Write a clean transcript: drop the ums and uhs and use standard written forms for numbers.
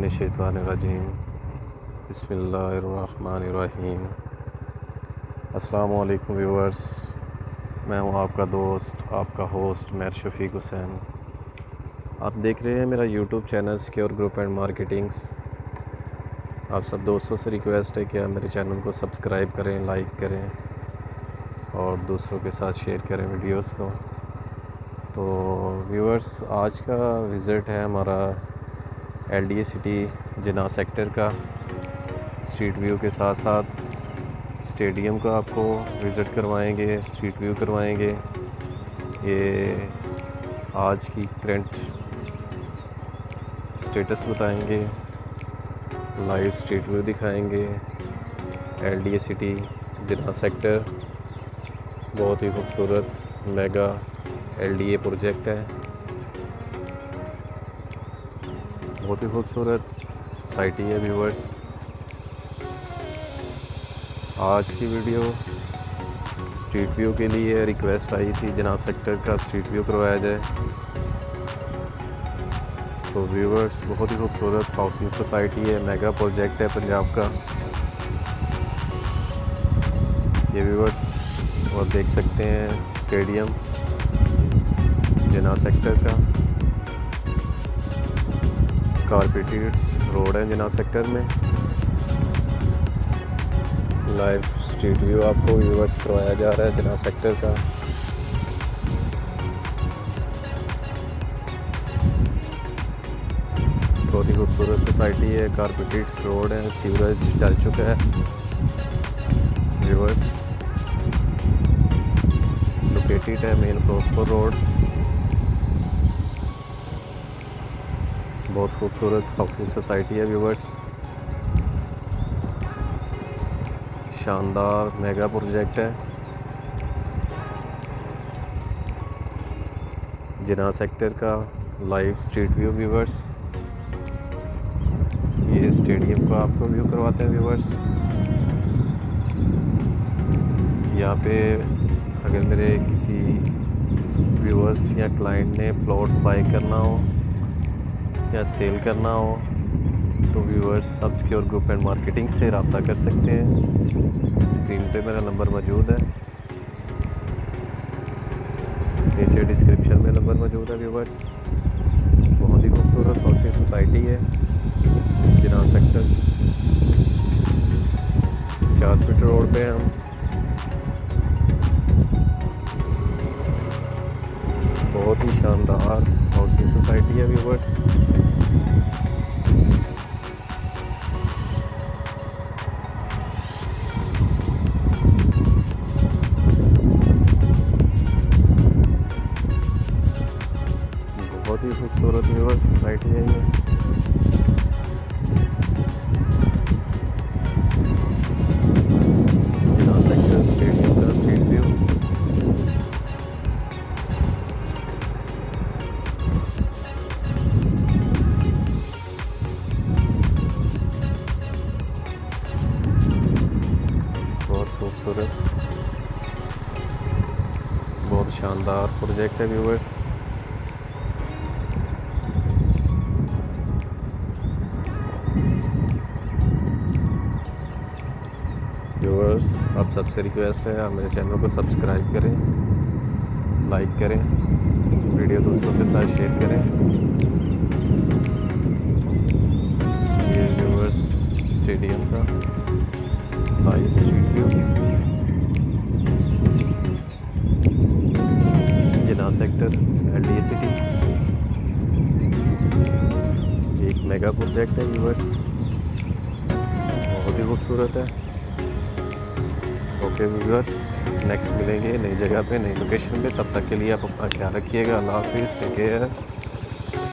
मिनश्शैतानिर्रजीम बिस्मिल्लाहिर्रहमानिर्रहीम। अस्सलामु अलैकुम व्यूअर्स, मैं हूं आपका दोस्त, आपका होस्ट मेहर shafique हुसैन। आप देख रहे हैं मेरा YouTube channel secure group and marketings. आप सब दोस्तों से रिक्वेस्ट है कि आप मेरे चैनल को सब्सक्राइब करें, लाइक करें और दूसरों के साथ शेयर करें वीडियोस को। तो व्यूअर्स, आज का विज़िट है हमारा LDA सिटी जिना सेक्टर का। स्ट्रीट व्यू के साथ साथ स्टेडियम का आपको विज़िट करवाएंगे, स्ट्रीट व्यू करवाएंगे। ये आज की करंट स्टेटस बताएंगे, लाइव स्ट्रीट व्यू दिखाएंगे। LDA सिटी जिना सेक्टर बहुत ही खूबसूरत मेगा LDA प्रोजेक्ट है। बहुत ही खूबसूरत सोसाइटी है व्यूअर्स। आज की वीडियो स्ट्रीट व्यू के लिए रिक्वेस्ट आई थी, जिना सेक्टर का स्ट्रीट व्यू करवाया जाए। तो व्यूअर्स, बहुत ही खूबसूरत हाउसिंग सोसाइटी है, मेगा प्रोजेक्ट है पंजाब का ये व्यूअर्स। और देख सकते हैं स्टेडियम जिना सेक्टर का। कारपेटेड रोड है जिना सेक्टर में। लाइव स्ट्रीट व्यू आपको व्यूअर्स करवाया जा रहा है जिना सेक्टर का। बहुत ही खूबसूरत सोसाइटी है, कारपेटेड रोड है, सीवरेज डल चुका है व्यूअर्स। लोकेटेड है मेन फिरोजपुर रोड। बहुत खूबसूरत हाउसिंग सोसाइटी है व्यूअर्स। शानदार मेगा प्रोजेक्ट है जिना सेक्टर का। Live street view viewers. ये स्टेडियम का आपको व्यू करवाते हैं व्यूअर्स। यहाँ पे अगर मेरे किसी व्यूअर्स या क्लाइंट ने प्लॉट बाय करना हो या सेल करना हो तो व्यूअर्स आप सिक्योर ग्रुप एंड मार्केटिंग से रब्ता कर सकते हैं। स्क्रीन पे मेरा नंबर मौजूद है, नीचे डिस्क्रिप्शन में नंबर मौजूद है व्यूअर्स। बहुत ही खूबसूरत हाउसिंग सोसाइटी है जिना सेक्टर। 50 फीट रोड पे हम। बहुत ही शानदार हाउसिंग सोसाइटी है व्यूअर्स। बहुत ही खूबसूरत व्यूअर्स सोसाइटी है ये। जिना सेक्टर स्टेडियम का स्ट्रीट व्यू। बहुत खूबसूरत, बहुत शानदार प्रोजेक्ट है व्यूअर्स। व्यूअर्स, आप सबसे रिक्वेस्ट है आप मेरे चैनल को सब्सक्राइब करें, लाइक करें, वीडियो दूसरों के साथ शेयर करें। ये व्यूअर्स स्टेडियम का लाइव स्ट्रीट व्यू जिना सेक्टर LDA सिटी। एक मेगा प्रोजेक्ट है व्यूअर्स, बहुत ही खूबसूरत है। ओके व्यूअर्स, नेक्स्ट मिलेंगे नई जगह पे, नई लोकेशन पे। तब तक के लिए आप अपना ख्याल रखिएगा। अल्लाह हाफिज़, टेक केयर।